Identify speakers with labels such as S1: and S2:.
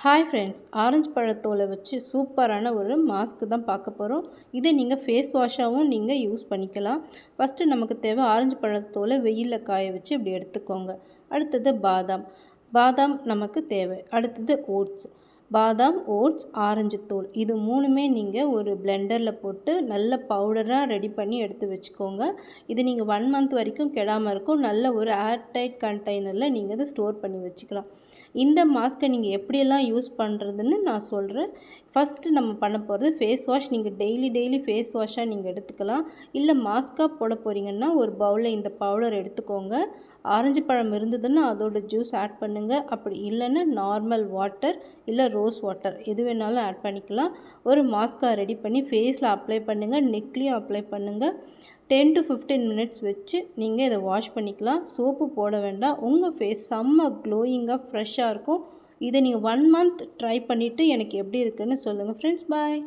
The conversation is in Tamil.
S1: ஹாய் ஃப்ரெண்ட்ஸ், ஆரஞ்சு பழத்தோலை வச்சு சூப்பரான ஒரு மாஸ்க்கு தான் பார்க்க போகிறோம். இதை நீங்கள் ஃபேஸ் வாஷாகவும் நீங்கள் யூஸ் பண்ணிக்கலாம். ஃபஸ்ட்டு நமக்கு தேவை ஆரஞ்சு பழத்தோலை வெயிலில் காய வச்சு இப்படி எடுத்துக்கோங்க. அடுத்தது பாதாம் நமக்கு தேவை. அடுத்தது ஓட்ஸ். பாதாம், ஓட்ஸ், ஆரஞ்சு தோல் இது மூணுமே நீங்கள் ஒரு பிளெண்டரில் போட்டு நல்ல பவுடராக ரெடி பண்ணி எடுத்து வச்சுக்கோங்க. இது நீங்கள் 1 மந்த் வரைக்கும் கெடாமல் இருக்கும். நல்ல ஒரு ஏர்டைட் கண்டெய்னரில் நீங்கள் இதை ஸ்டோர் பண்ணி வச்சுக்கலாம். இந்த மாஸ்க்கை நீங்கள் எப்படியெல்லாம் யூஸ் பண்ணுறதுன்னு நான் சொல்கிறேன். ஃபஸ்ட்டு நம்ம பண்ண போகிறது ஃபேஸ் வாஷ். நீங்கள் டெய்லி ஃபேஸ் வாஷாக நீங்கள் எடுத்துக்கலாம். இல்லை மாஸ்க்காக போட போகிறீங்கன்னா ஒரு பவுலில் இந்த பவுடர் எடுத்துக்கோங்க. ஆரஞ்சு பழம் இருந்ததுன்னா அதோட ஜூஸ் ஆட் பண்ணுங்கள். அப்படி இல்லைன்னா நார்மல் வாட்டர் இல்லை ரோஸ் வாட்டர் எது வேணாலும் ஆட் பண்ணிக்கலாம். ஒரு மாஸ்க்காக ரெடி பண்ணி ஃபேஸில் அப்ளை பண்ணுங்கள், நெக்லேயும் அப்ளை பண்ணுங்கள். 10 to 15 மினிட்ஸ் வச்சு நீங்கள் இதை வாஷ் பண்ணிக்கலாம். சோப்பு போட வேண்டாம். உங்கள் ஃபேஸ் செம்ம க்ளோயிங்காக ஃப்ரெஷ்ஷாக இருக்கும். இதை நீங்கள் 1 மந்த் ட்ரை பண்ணிவிட்டு எனக்கு எப்படி இருக்குன்னு சொல்லுங்கள் ஃப்ரெண்ட்ஸ். பாய்.